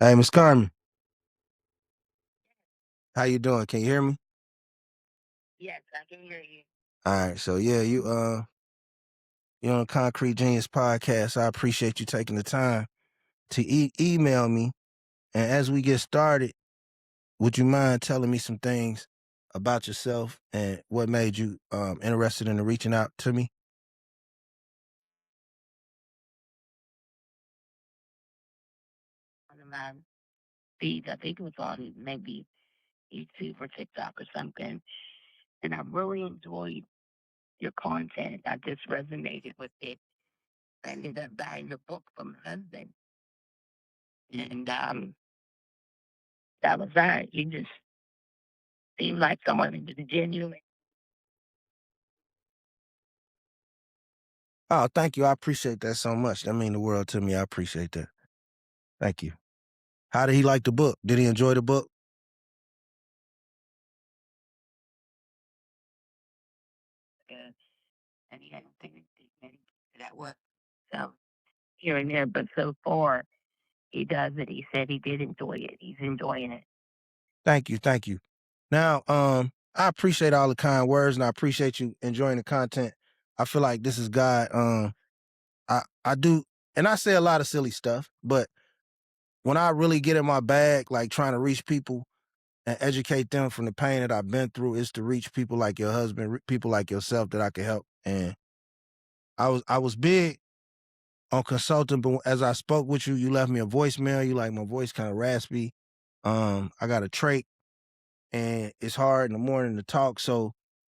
Hey, Miss Carmen, how you doing? Can you hear me? Yes, I can hear you. All right, so yeah, you on Concrete Genius podcast. I appreciate you taking the time to email me. And as we get started, would you mind telling me some things about yourself and what made you interested in reaching out to me? One of my feeds, I think it was on maybe YouTube or TikTok or something, and I really enjoyed your content. I just resonated with it. I ended up buying the book from my husband, and that was that. You just seemed like someone who was genuine. Oh, thank you. I appreciate that so much. That mean the world to me. I appreciate that. Thank you. How did he like the book? Did he enjoy the book? And he hadn't taken many to that work. So here and there, but so far he does it. He said he did enjoy it. He's enjoying it. Thank you. Thank you. Now, I appreciate all the kind words and I appreciate you enjoying the content. I feel like this is God. I do, and I say a lot of silly stuff, but when I really get in my bag, like trying to reach people and educate them from the pain that I've been through, is to reach people like your husband, people like yourself that I can help. And I was big on consulting, but as I spoke with you, you left me a voicemail. You like my voice kind of raspy. I got a trach and it's hard in the morning to talk. So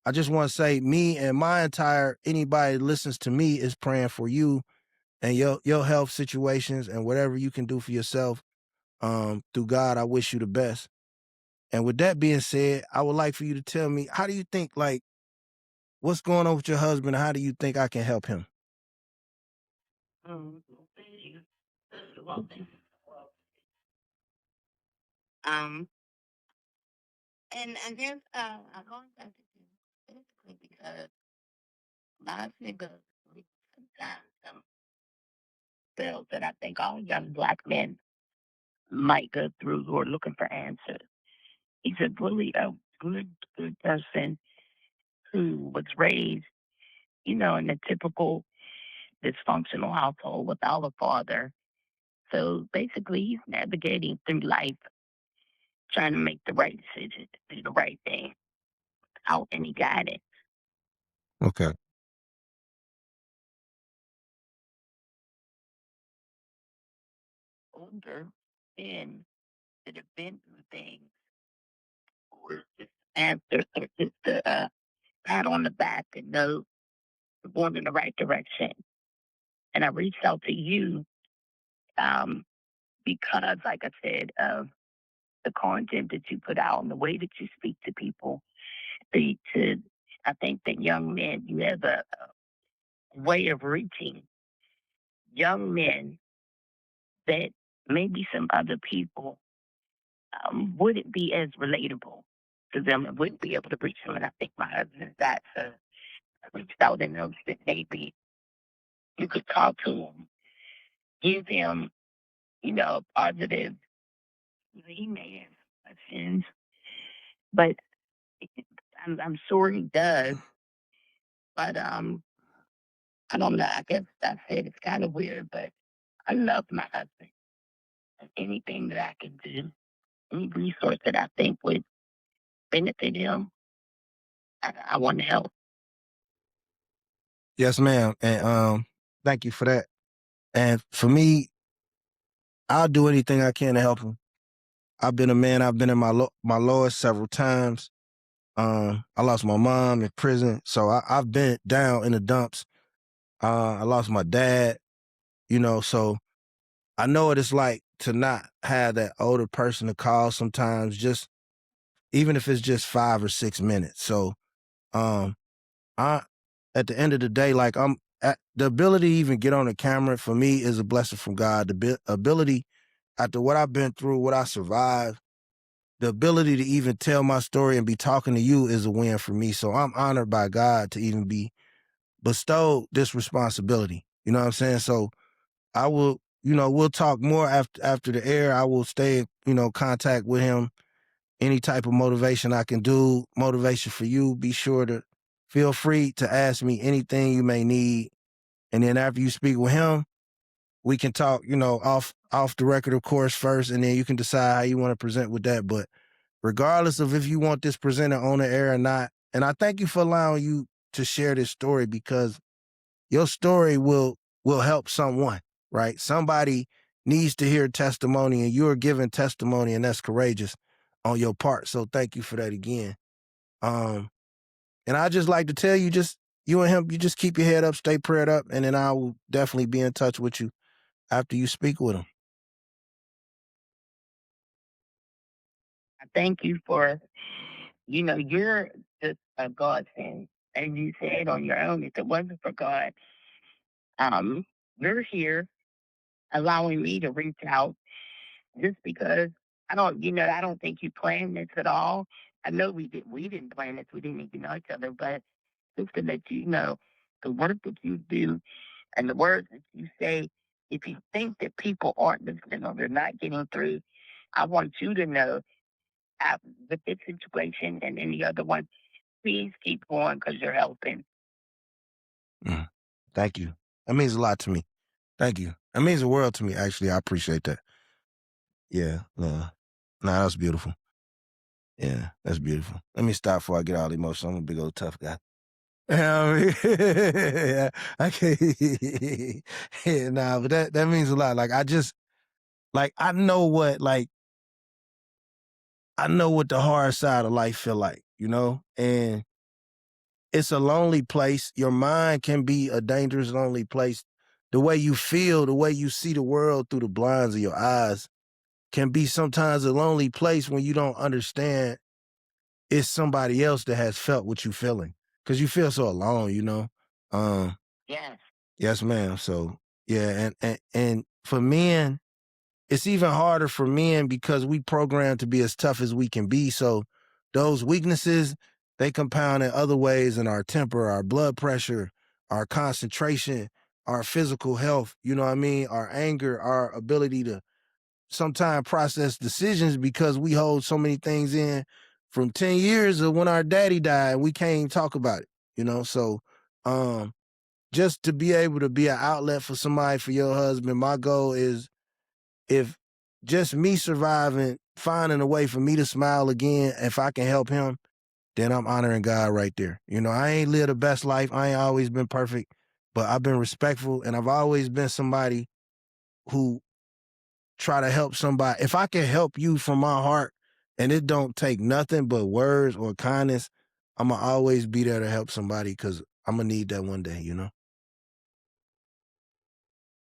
I just want to say me and my entire anybody that listens to me is praying for you and your health situations and whatever you can do for yourself. Through God, I wish you the best. And with that being said, I would like for you to tell me, how do you think, like, what's going on with your husband? And how do you think I can help him? Um, well, um, and I guess I'm going back to this basically because a lot of niggas sometimes spells that I think all young black men might go through who are looking for answers. He's a really a good person who was raised, in a typical dysfunctional household without a father. So basically, he's navigating through life, trying to make the right decision, to do the right thing, without any guidance. Okay. Older men that have been through things, or just answers, or just a pat on the back and know we're going in the right direction. And I reached out to you um, because, like I said, of the content that you put out and the way that you speak to people. I think that young men, you have a way of reaching young men that maybe some other people wouldn't be as relatable to them and wouldn't be able to reach them. And I think my husband is that. So I reached out and noticed that maybe you could talk to him, give him, positive. He may have questions, but I'm sure he does. But I don't know. I guess that's it. It's kind of weird, but I love my husband. And anything that I can do, any resource that I think would benefit him, I want to help. Yes, ma'am. And thank you for that. And for me, I'll do anything I can to help him. I've been a man. I've been in my lowest several times. I lost my mom in prison, so I've been down in the dumps. I lost my dad, so I know what it's like to not have that older person to call sometimes, just even if it's just 5 or 6 minutes. So, um, I at the end of the day, like the ability to even get on the camera for me is a blessing from God. The ability after what I've been through, what I survived, the ability to even tell my story and be talking to you is a win for me. So I'm honored by God to even be bestowed this responsibility. You know what I'm saying? So I will. we'll talk more after the air. I will stay in contact with him. Any type of motivation I can do, motivation for you, be sure to feel free to ask me anything you may need. And then after you speak with him, we can talk, off the record, of course, first, and then you can decide how you want to present with that. But regardless of if you want this presented on the air or not, and I thank you for allowing you to share this story, because your story will help someone, right? Somebody needs to hear testimony, and you're giving testimony, and that's courageous on your part. So thank you for that again. And I just like to tell you, just you and him, you just keep your head up, stay prayed up, and then I will definitely be in touch with you after you speak with him. I thank you for, you're just a godsend. And you said on your own, if it wasn't for God, um, you're here allowing me to reach out just because I don't think you planned this at all. I know we didn't plan this, we didn't even know each other, but just to let you know, the work that you do and the words that you say, if you think that people aren't listening or they're not getting through, I want you to know, with this situation and any other one, please keep going because you're helping. Mm. Thank you. That means a lot to me. Thank you. That means the world to me, actually. I appreciate that. Yeah. Nah, that's beautiful. Yeah, that's beautiful. Let me stop before I get all emotional. I'm a big old tough guy. Yeah, I can't. Yeah, nah, but that means a lot. Like, I know what the hard side of life feel like, and it's a lonely place. Your mind can be a dangerous, lonely place. The way you feel, the way you see the world through the blinds of your eyes can be sometimes a lonely place when you don't understand it's somebody else that has felt what you feeling. Cause you feel so alone. Um, Yes. yes, ma'am. So yeah, and for men, it's even harder for men because we programmed to be as tough as we can be. So those weaknesses, they compound in other ways in our temper, our blood pressure, our concentration, our physical health, you know what I mean? Our anger, our ability to sometimes process decisions because we hold so many things in from 10 years of when our daddy died. We can't even talk about it. So just to be able to be an outlet for somebody, for your husband, my goal is, if just me surviving, finding a way for me to smile again, if I can help him, then I'm honoring God right there. I ain't lived the best life. I ain't always been perfect, but I've been respectful, and I've always been somebody who try to help somebody. If I can help you from my heart and it don't take nothing but words or kindness, I'm going to always be there to help somebody, because I'm going to need that one day.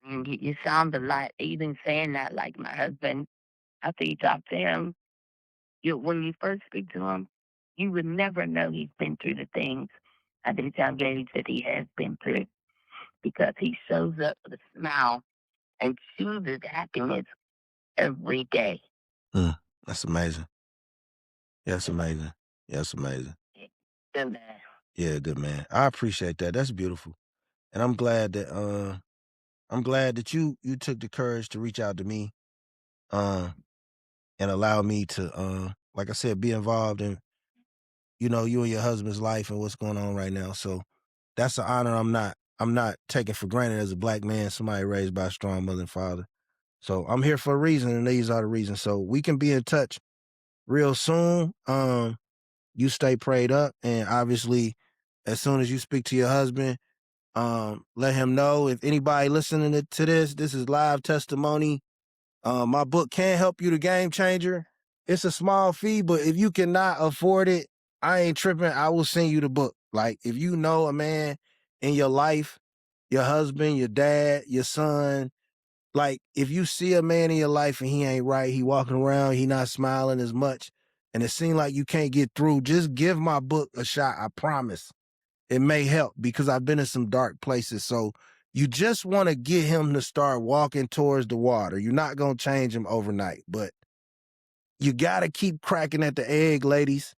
And you sound a lot, even saying that, like my husband, after you talk to him, when you first speak to him, you would never know he's been through the things at this young age that he has been through, because he shows up with a smile and chooses happiness every day. That's amazing. That's amazing. That's amazing. And, Yeah, good man. I appreciate that. That's beautiful. And I'm glad that you took the courage to reach out to me, and allow me to, like I said, be involved in, you and your husband's life and what's going on right now. So that's an honor I'm not taking for granted as a Black man, somebody raised by a strong mother and father. So I'm here for a reason, and these are the reasons. So we can be in touch real soon. You stay prayed up, and obviously, as soon as you speak to your husband, let him know. If anybody listening to this is live testimony. My book can help you, The Game Changer. It's a small fee, but if you cannot afford it, I ain't tripping. I will send you the book. Like, if you know a man in your life, your husband, your dad, your son, like, if you see a man in your life and he ain't right, he walking around, he not smiling as much, and it seems like you can't get through, just give my book a shot. I promise. It may help, because I've been in some dark places. So you just want to get him to start walking towards the water. You're not going to change him overnight, but you got to keep cracking at the egg, ladies.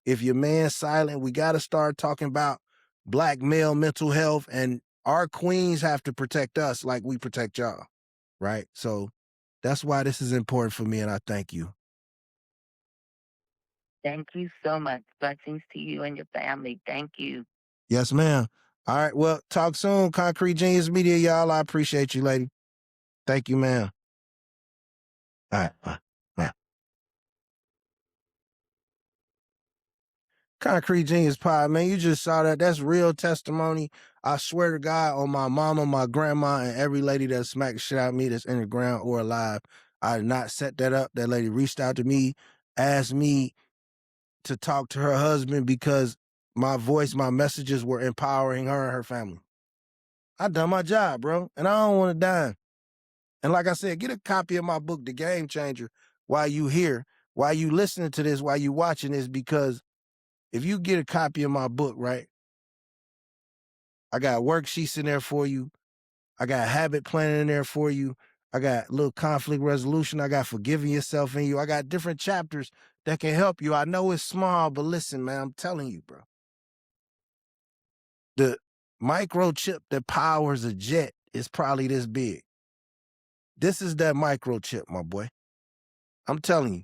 If your man's silent, we got to start talking about Black male mental health, and our queens have to protect us like we protect y'all. right? So that's why this is important for me, and I thank you. Thank you so much. Blessings to you and your family. Thank you. Yes, ma'am. All right, well, talk soon, Concrete Genius Media, y'all. I appreciate you, lady. Thank you, ma'am. All right, bye. Bye. Concrete Genius Pod, man, you just saw that. That's real testimony. I swear to God, on my mama, my grandma, and every lady that smacked shit out of me that's in the ground or alive. I did not set that up. That lady reached out to me, asked me to talk to her husband because my voice, my messages were empowering her and her family. I done my job, bro, and I don't want to die. And like I said, get a copy of my book, The Game Changer, while you here, while you listening to this, while you watching this, because if you get a copy of my book, right, I got worksheets in there for you. I got habit planning in there for you. I got little conflict resolution. I got forgiving yourself in you. I got different chapters that can help you. I know it's small, but listen, man, I'm telling you, bro. The microchip that powers a jet is probably this big. This is that microchip, my boy. I'm telling you.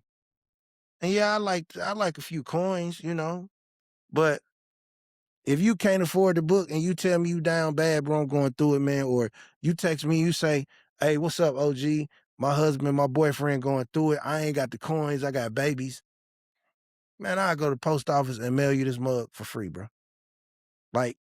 And yeah, I like a few coins, you know, but if you can't afford the book and you tell me you down bad, bro, I'm going through it, man, or you text me, you say, hey, what's up, OG? My husband, my boyfriend going through it. I ain't got the coins. I got babies. Man, I'll go to the post office and mail you this mug for free, bro. Like,